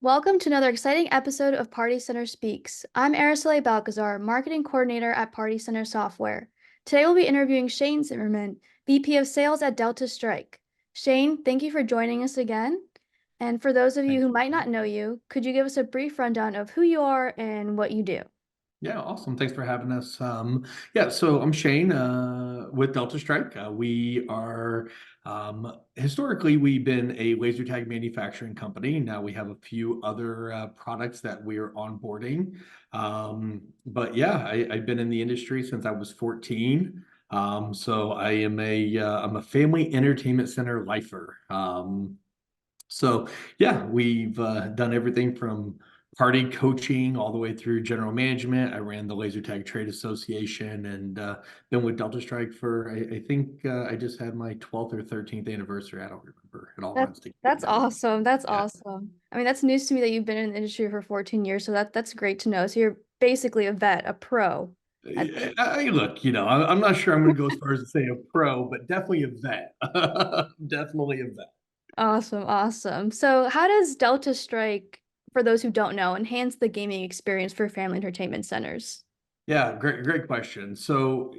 Welcome to another exciting episode of Party Center Speaks. I'm Araceli Balcazar, Marketing Coordinator at Party Center Software. Today we'll be interviewing Shane Zimmerman, VP of Sales at Delta Strike. Shane, thank you for joining us again. And for those of you Thanks. who might not know you, could you give us a brief rundown of who you are and what you do? Yeah, awesome. Thanks for having us. So I'm Shane with Delta Strike. We are historically we've been a laser tag manufacturing company. Now we have a few other products that we are onboarding. But yeah, I've been in the industry since I was 14. So I'm a family entertainment center lifer. So yeah, we've done everything from party coaching all the way through general management. I ran the Laser Tag Trade Association and been with Delta Strike for I think I just had my 12th or 13th anniversary. I don't remember. It all That, runs together that's now. awesome. That's Yeah. awesome. I mean, that's news to me that you've been in the industry for 14 years, so that's great to know. So you're basically a vet, a pro at this. Look, I'm not sure I'm going to go as far as to say a pro, but definitely a vet. Definitely a vet. Awesome, awesome. So, how does Delta Strike, for those who don't know, enhance the gaming experience for family entertainment centers? Yeah, great question. So,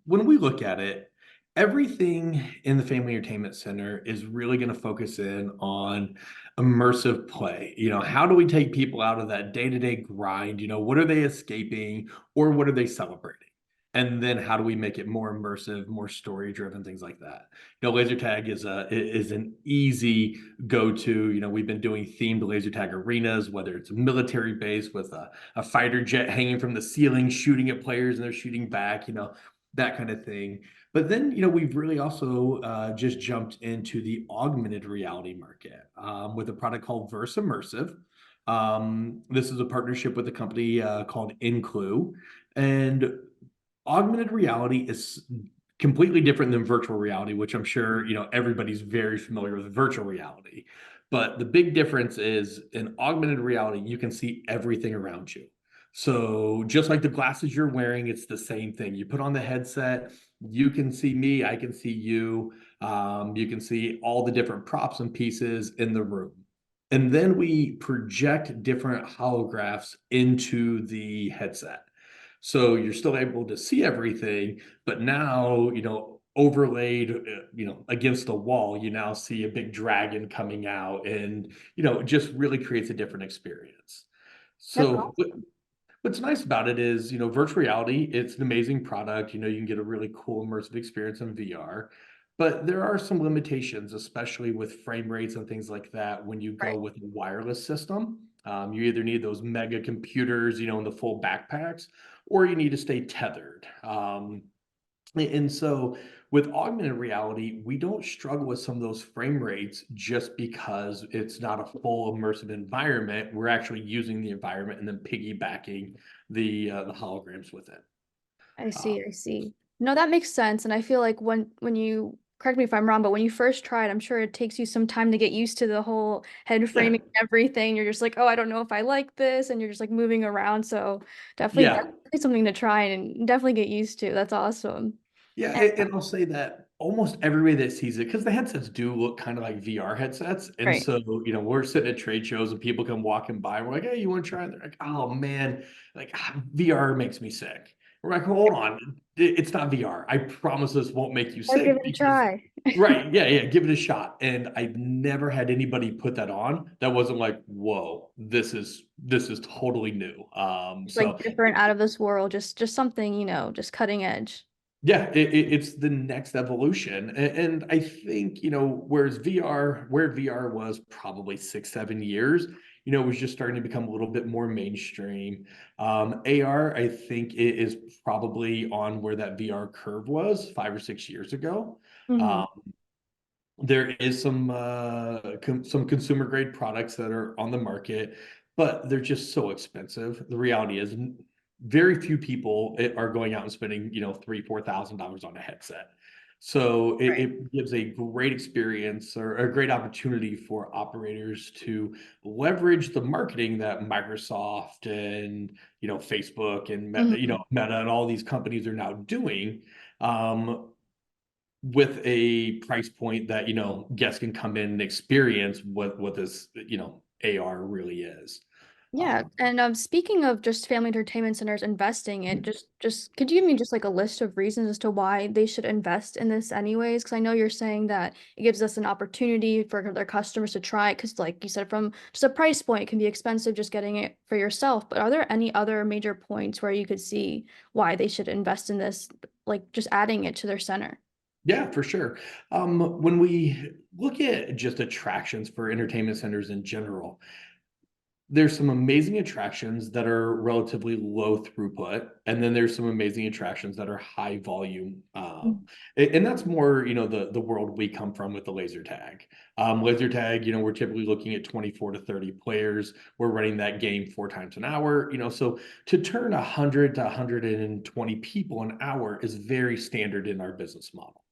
when we look at it, everything in the Family Entertainment Center is really going to focus in on immersive play. How do we take people out of that day-to-day grind? What are they escaping or what are they celebrating? And then how do we make it more immersive, more story-driven, things like that? Laser tag is an easy go-to. We've been doing themed laser tag arenas, whether it's military base with a fighter jet hanging from the ceiling, shooting at players and they're shooting back, that kind of thing. But then, we've really also just jumped into the augmented reality market with a product called Verse Immersive. This is a partnership with a company called Inclu. And augmented reality is completely different than virtual reality, which I'm sure everybody's very familiar with virtual reality. But the big difference is in augmented reality, you can see everything around you. So just like the glasses you're wearing, it's the same thing. You put on the headset, you can see me, I can see you. You can see all the different props and pieces in the room. And then we project different holographs into the headset. So you're still able to see everything, but now, overlaid, against the wall, you now see a big dragon coming out and, it just really creates a different experience. That's So awesome. what's nice about it is, virtual reality, it's an amazing product. You can get a really cool immersive experience in VR, but there are some limitations, especially with frame rates and things like that when you go Right. with a wireless system. You either need those mega computers, in the full backpacks, or you need to stay tethered. And so with augmented reality, we don't struggle with some of those frame rates just because it's not a full immersive environment. We're actually using the environment and then piggybacking the holograms with it. I Uh, see, I see. No, that makes sense. And I feel like when you correct me if I'm wrong, but when you first try it, I'm sure it takes you some time to get used to the whole head yeah, framing and everything. You're just like, oh, I don't know if I like this, and you're just like moving around. So yeah, definitely something to try and definitely get used to. That's awesome. yeah. And And I'll say that almost everybody that sees it, because the headsets do look kind of like VR headsets. And right. so, we're sitting at trade shows and people come walking by. And we're like, hey, you want to try it? They're like, oh man, like VR makes me sick. We're like, hold on, it's not VR. I promise this won't make you Or give sick it a because, try. right, yeah, yeah, give it a shot. And I've never had anybody put that on that wasn't like, whoa, this is totally new. It's like So different out of this world, just something, just cutting edge. yeah, it's the next evolution. And I think, where VR was probably 6, 7 years, it was just starting to become a little bit more mainstream. AR, I think it is probably on where that VR curve was 5 or 6 years ago. Hmm. Um, there is some consumer grade products that are on the market, but they're just so expensive. The reality is very few people are going out and spending, $3, $4,000 on a headset. So it, Right. it gives a great experience or a great opportunity for operators to leverage the marketing that Microsoft and Facebook and Hmm. Meta and all these companies are now doing. With a price point that guests can come in and experience what this AR really is. Yeah, Um, and speaking of just family entertainment centers investing in, just could you give me just like a list of reasons as to why they should invest in this anyways? Because I know you're saying that it gives us an opportunity for their customers to try it, because like you said, from just a price point, it can be expensive just getting it for yourself. But are there any other major points where you could see why they should invest in this, like just adding it to their center? yeah, for sure. When we look at just attractions for entertainment centers in general, there's some amazing attractions that are relatively low throughput, and then there's some amazing attractions that are high volume. And that's more, the world we come from with the laser tag. Laser tag, we're typically looking at 24 to 30 players. We're running that game 4 times an hour. So to turn 100 to 120 people an hour is very standard in our business model.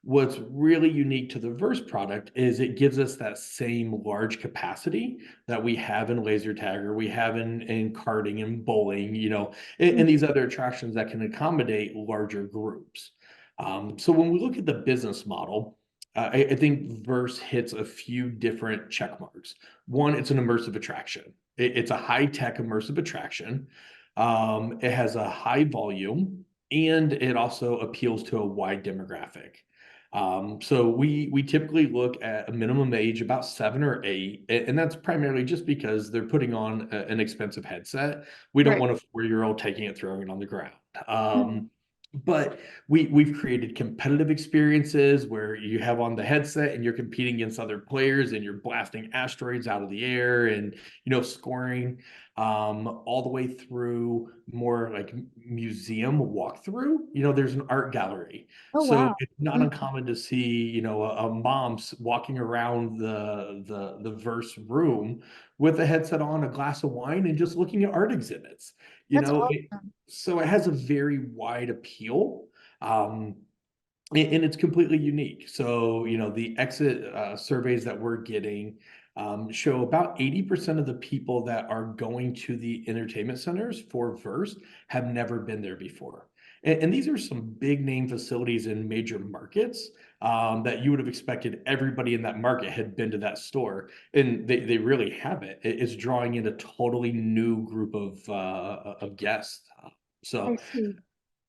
What's really unique to the Verse product is it gives us that same large capacity that we have in laser tag, or we have in karting and bowling, and these other attractions that can accommodate larger groups. So when we look at the business model, I think Verse hits a few different check marks. One, it's an immersive attraction. It's a high-tech immersive attraction. It has a high volume, and it also appeals to a wide demographic. So we typically look at a minimum age about 7 or 8, and that's primarily just because they're putting on an expensive headset. We don't Right. want a 4-year-old taking it, throwing it on the ground. Mhm. But we've created competitive experiences where you have on the headset and you're competing against other players and you're blasting asteroids out of the air and scoring, all the way through more like museum walkthrough. There's an art gallery, Oh, so wow. it's not Mhm. uncommon to see, a mom's walking around the verse room with a headset on, a glass of wine, and just looking at art exhibits. You That's know, it, awesome. so it has a very wide appeal. Um, and it's completely unique. So, the exit surveys that we're getting show about 80% of the people that are going to the entertainment centers for Verse have never been there before. And these are some big name facilities in major markets that you would have expected everybody in that market had been to that store. And they really haven't. It's drawing in a totally new group of guests. I So, see.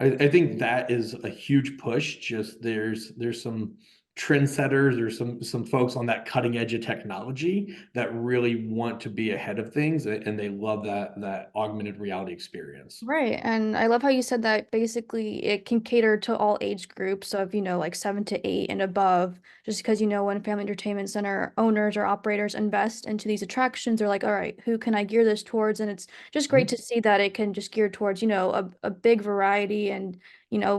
I think that is a huge push. Just there's some trendsetters, there's some folks on that cutting edge of technology that really want to be ahead of things, and they love that augmented reality experience. Right. And I love how you said that basically it can cater to all age groups. So if, like 7 to 8 and above, just because, when family entertainment center owners or operators invest into these attractions, they're like, all right, who can I gear this towards? And it's just great Mhm. to see that it can just gear towards, a big variety and,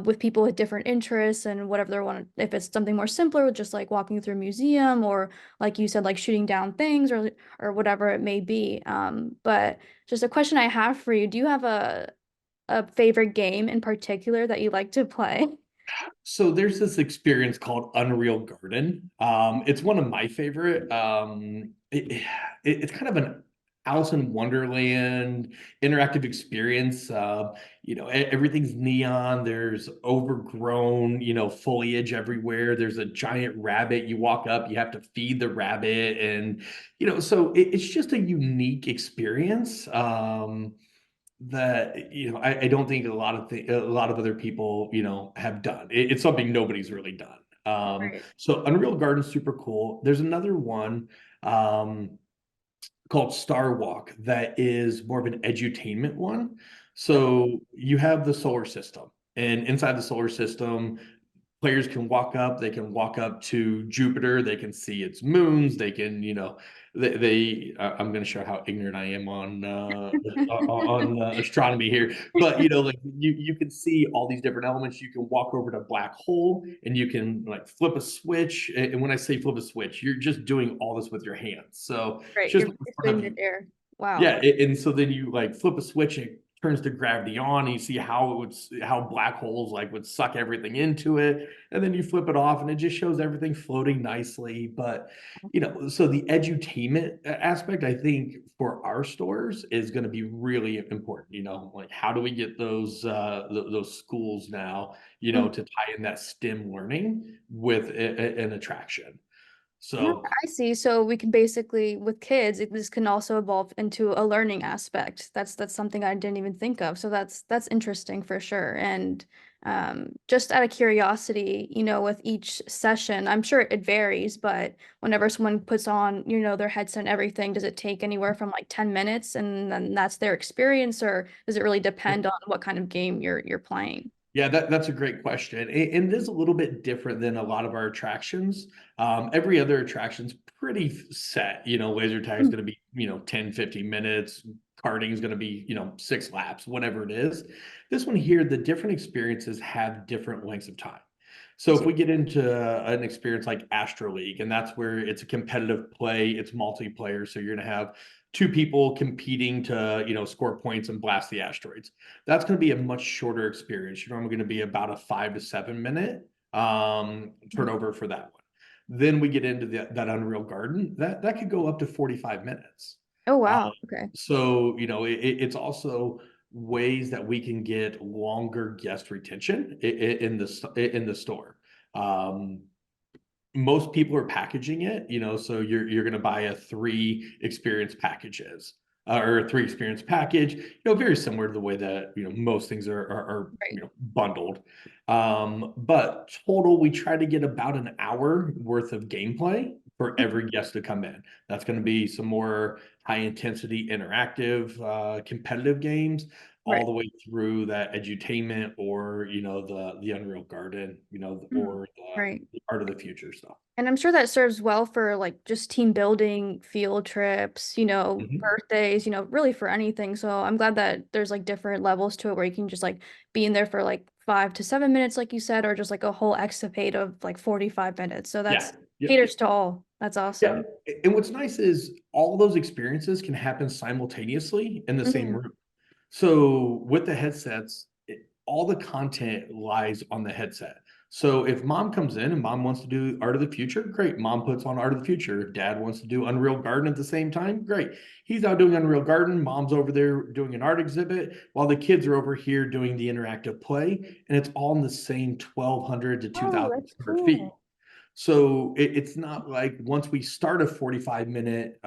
with people with different interests and whatever they want. If it's something more simpler, just like walking through a museum or like you said, like shooting down things or whatever it may be. But just a question I have for you, do you have a favorite game in particular that you like to play? So there's this experience called Unreal Garden. It's one of my favorite. It's kind of an Alice in Wonderland interactive experience. Everything's neon. There's overgrown, foliage everywhere. There's a giant rabbit. You walk up, you have to feed the rabbit, and so it's just a unique experience. That I don't think a lot of other people have done. It's something nobody's really done. Right. So Unreal Garden's super cool. There's another one um, called Star Walk that is more of an edutainment one. So you have the solar system, and inside the solar system, players can walk up to Jupiter, they can see its moons, they can, I'm going to show how ignorant I am on astronomy here, but like you can see all these different elements. You can walk over to a black hole and you can like flip a switch, and when I say flip a switch, you're just doing all this with your hands, so it's Right. just You're in basically front of you. midair. Wow. Yeah, and so then you like flip a switch and it turns the gravity on, and you see how black holes like would suck everything into it, and then you flip it off, and it just shows everything floating nicely. But so the edutainment aspect, I think, for our stores is going to be really important. Like how do we get those schools now, Mm. to tie in that STEM learning with an attraction. No, So I see. So we can basically, with kids, this can also evolve into a learning aspect. That's something I didn't even think of. So that's interesting for sure. And just out of curiosity, with each session, I'm sure it varies, but whenever someone puts on, their headset and everything, does it take anywhere from like 10 minutes and then that's their experience, or does it really depend on what kind of game you're playing? yeah, that's a great question. And it is a little bit different than a lot of our attractions. Every other attraction's pretty set. Laser tag is Mm, going to be, 10, 15 minutes. Karting is going to be, 6 laps, whatever it is. This one here, the different experiences have different lengths of time. I So if see. we get into an experience like Astro League, and that's where it's a competitive play, it's multiplayer. So you're going to have two people competing to, score points and blast the asteroids. That's going to be a much shorter experience. You're normally going to be about a 5 to 7 minute Mhm. turnover for that one. Then we get into that Unreal Garden. That could go up to 45 minutes. Oh, Uh, wow. Okay. so, it's also ways that we can get longer guest retention in the store. Um, Most people are packaging it, so you're going to buy a three experience packages or a three experience package, very similar to the way that most things are Right. bundled. But total, we try to get about an hour worth of gameplay for every guest to come in. That's going to be some more high intensity, interactive, competitive games, all Right. the way through that edutainment or the Unreal Garden, Mhm. or Right. the Art of the Future stuff. And I'm sure that serves well for like just team building, field trips, Mhm. birthdays, really for anything. So I'm glad that there's like different levels to it where you can just like be in there for like 5 to 7 minutes, like you said, or just like a whole escapade of like 45 minutes. So Yeah. that's Yep. caters to all. That's Yeah. awesome. And what's nice is all those experiences can happen simultaneously in the same Mhm. room. So with the headsets, all the content lies on the headset. So if mom comes in and mom wants to do Art of the Future, great. Mom puts on Art of the Future. If dad wants to do Unreal Garden at the same time, great. He's out doing Unreal Garden. Mom's over there doing an art exhibit while the kids are over here doing the interactive play. And it's all in the same 1,200 to Oh, 2,000 that's square feet. cool. So it's not like once we start a 45-minute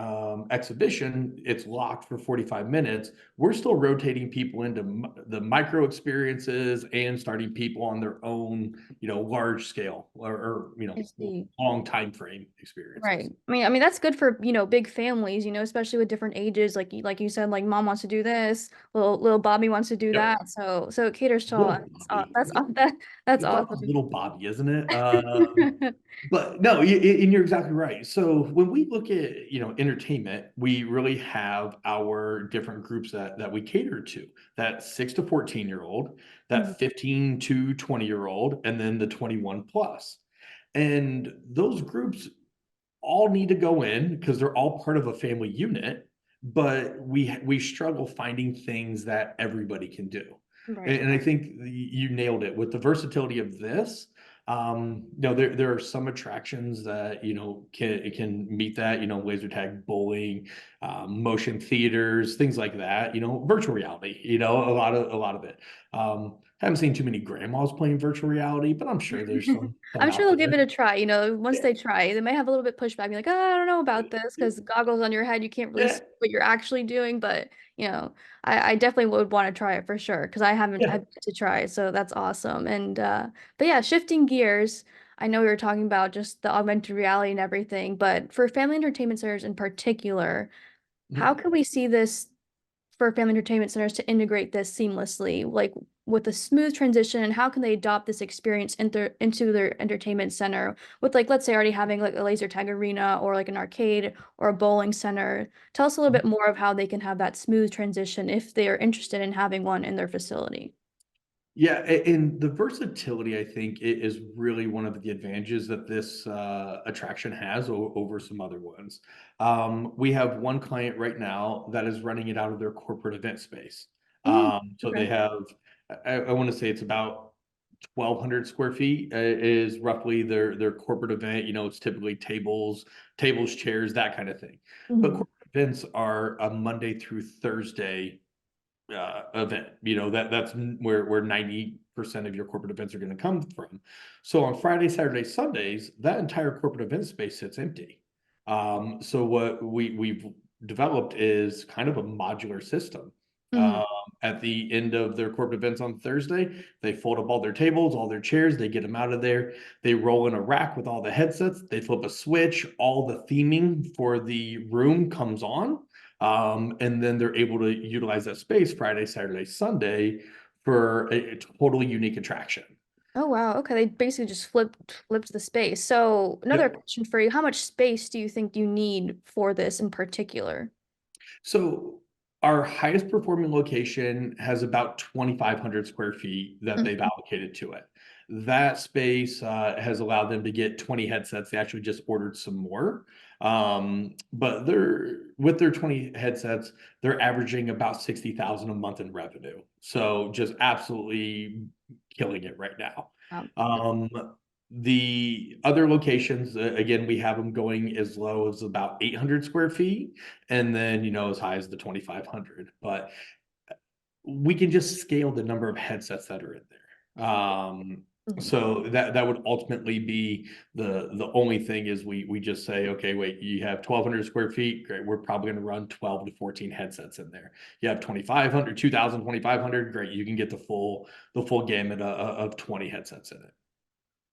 exhibition, it's locked for 45 minutes. We're still rotating people into the micro experiences and starting people on their own, large scale or I see. long time frame Right. experiences. I mean that's good for, big families, especially with different ages. Like you said, like mom wants to do this, little Bobby wants to do Yep. that. So it caters to all. Little Bobby. That's It's almost awesome. little Bobby, isn't it? But no, and you're exactly right. So when we look at, entertainment, we really have our different groups that we cater to. That 6 to 14-year-old, Mhm. that 15 to 20-year-old, and then the 21 plus. And those groups all need to go in because they're all part of a family unit, but we struggle finding things that everybody can do. Right. And I think you nailed it with the versatility of this. There are some attractions that can meet that. Laser tag, bowling, motion theaters, things like that. Virtual reality. A lot of it. Haven't seen too many grandmas playing virtual reality, but I'm sure there's some I'm sure out they'll give there. it a try. Once Yeah. they try, they may have a little bit pushback, be like, oh, I don't know about this because goggles on your head, you can't really Yeah. see what you're actually doing. But I definitely would want to try it for sure because I haven't Yeah. had to try it. So that's awesome. And but yeah, shifting gears. I know we were talking about just the augmented reality and everything, but for family entertainment centers in particular, how Mhm. can we see this for family entertainment centers to integrate this seamlessly, like with a smooth transition? And how can they adopt this experience into their entertainment center with, like, let's say already having like a laser tag arena or like an arcade or a bowling center? Tell us a little bit more of how they can have that smooth transition if they are interested in having one in their facility. Yeah, and the versatility, I think, is really one of the advantages that this attraction has over some other ones. We have one client right now that is running it out of their corporate event space. Mm, So they okay. have, I want to say it's about 1,200 square feet is roughly their corporate event. It's typically tables, chairs, that kind of thing. But Mhm. corporate events are a Monday through Thursday event. That's where 90% percent of your corporate events are going to come from. So on Friday, Saturday, Sundays, that entire corporate event space sits empty. So what we've developed is kind of a modular system. Mhm. Um, at the end of their corporate events on Thursday, they fold up all their tables, all their chairs, they get them out of there. They roll in a rack with all the headsets. They flip a switch. All the theming for the room comes on. And then they're able to utilize that space Friday, Saturday, Sunday for a totally unique attraction. Oh wow. Okay, they basically just flipped the space. So another Yep. question for you, how much space do you think you need for this in particular? So our highest performing location has about 2,500 square feet that they've Mhm. allocated to it. That space has allowed them to get 20 headsets. They actually just ordered some more. But they're with their 20 headsets, they're averaging about 60,000 a month in revenue. So just absolutely killing it right now. Wow. Um, the other locations, again, we have them going as low as about 800 square feet and then as high as the 2,500. But we can just scale the number of headsets that are in there. Mhm. So that would ultimately be the only thing is we just say, okay, wait, you have 1,200 square feet, great, we're probably going to run 12 to 14 headsets in there. You have 2,500, 2,000, 2,500, great, you can get the full gamut of 20 headsets in it.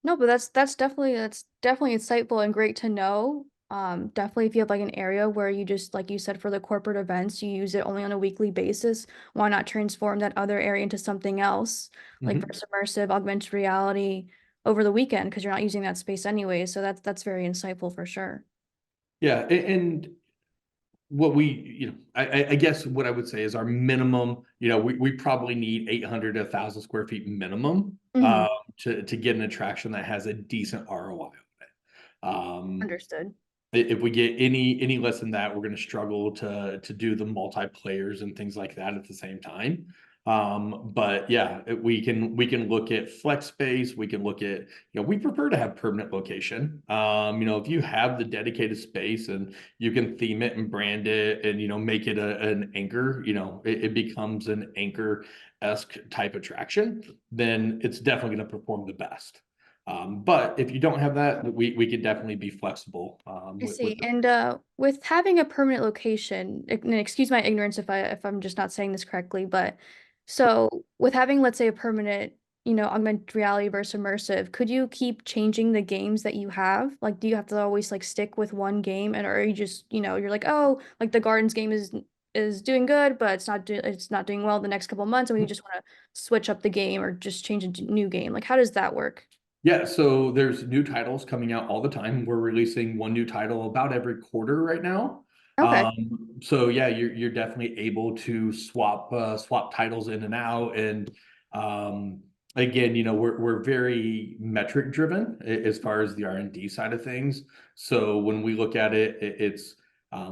No, but that's definitely insightful and great to know. Definitely if you have like an area where you just like you said for the corporate events, you use it only on a weekly basis, why not transform that other area into something else, like for Mhm. immersive, augmented reality over the weekend because you're not using that space anyway. So that's very insightful for sure. Yeah, and what we, I guess what I would say is our minimum, we probably need 800 to 1,000 square feet minimum Hmm. to get an attraction that has a decent ROI. Understood. If we get any less than that, we're going to struggle to do the multiplayers and things like that at the same time. But yeah, we can look at flex space. We can look at we prefer to have permanent location. If you have the dedicated space and you can theme it and brand it and make it an anchor, it becomes an anchor esque type attraction. Then it's definitely going to perform the best. But if you don't have that, we can definitely be flexible I with see. the. And with having a permanent location, and excuse my ignorance if I'm just not saying this correctly, but so with having, let's say, a permanent, augmented reality versus immersive, could you keep changing the games that you have? Like, do you have to always like stick with one game, and or are you just, you're like, oh, like the Gardens game is doing good, but it's not doing well the next couple of months, and we just want to switch up the game or just change a new game. Like, how does that work? Yeah, so there's new titles coming out all the time. We're releasing one new title about every quarter right now. Okay. So yeah, you're definitely able to swap titles in and out. And um, again, we're very metric driven as far as the R&D side of things. So when we look at it, it's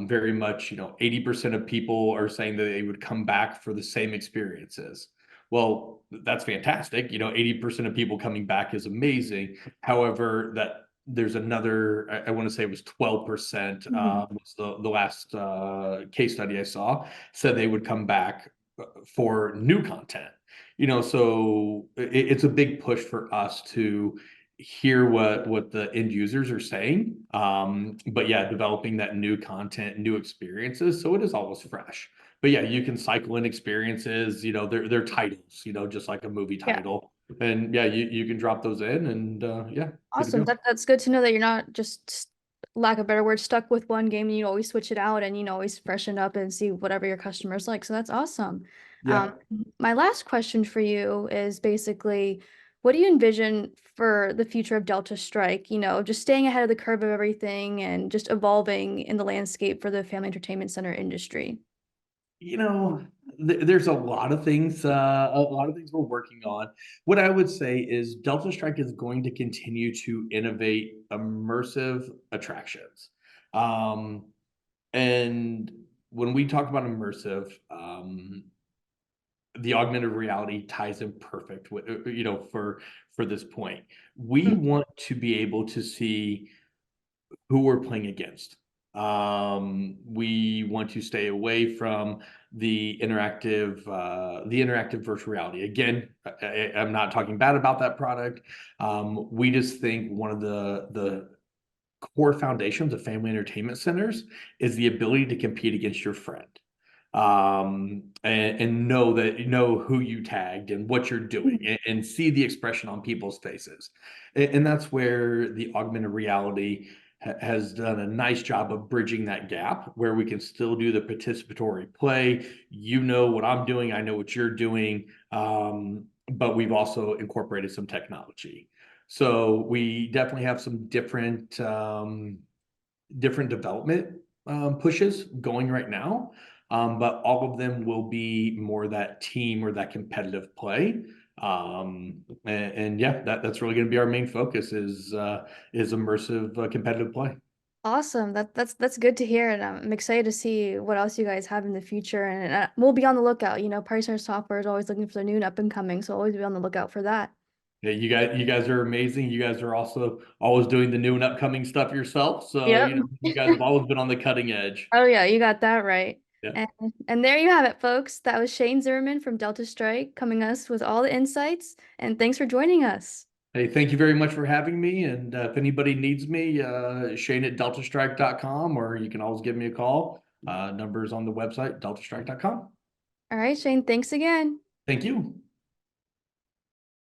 very much 80% of people are saying that they would come back for the same experiences. Well, that's fantastic. 80% of people coming back is amazing. However, that there's another, I want to say it was 12%, Mhm. was the last case study I saw, said they would come back for new content. So it's a big push for us to hear what the end users are saying. But yeah, developing that new content, new experiences. So it is always fresh. But yeah, you can cycle in experiences, they're titles, just like a movie Yeah. title. And yeah, you can drop those in and yeah, good to Awesome. go. That's good to know that you're not just, lack of a better word, stuck with one game and you always switch it out and always freshen up and see whatever your customers like. So that's awesome. Yeah. My last question for you is basically, what do you envision for the future of Delta Strike? Just staying ahead of the curve of everything and just evolving in the landscape for the family entertainment center industry. You know, there's a lot of things we're working on. What I would say is Delta Strike is going to continue to innovate immersive attractions. Um, and when we talk about immersive, the augmented reality ties in perfect with for this point. We Mm. want to be able to see who we're playing against. We want to stay away from the interactive virtual reality. Again, I'm not talking bad about that product. We just think one of the core foundations of family entertainment centers is the ability to compete against your friend, and know that you know who you tagged and what you're doing, and see the expression on people's faces. And that's where the augmented reality has done a nice job of bridging that gap, where we can still do the participatory play. You know what I'm doing, I know what you're doing, but we've also incorporated some technology. So we definitely have some different development pushes going right now, but all of them will be more that team or that competitive play. And yeah, that's really going to be our main focus is immersive competitive play. Awesome. That's good to hear, and I'm excited to see what else you guys have in the future. And we'll be on the lookout. Party Center Software is always looking for the new and up and coming, so always be on the lookout for that. Yeah, you guys are amazing. You guys are also always doing the new and upcoming stuff yourself. So, Yep. you guys have always been on the cutting edge. Oh yeah, you got that right. Yeah. And and there you have it, folks. That was Shane Zimmerman from Delta Strike coming us with all the insights. And thanks for joining us. Hey, thank you very much for having me. And if anybody needs me, Shane at deltastrike.com, or you can always give me a call. Numbers on the website, deltastrike.com. All right, Shane, thanks again. Thank you.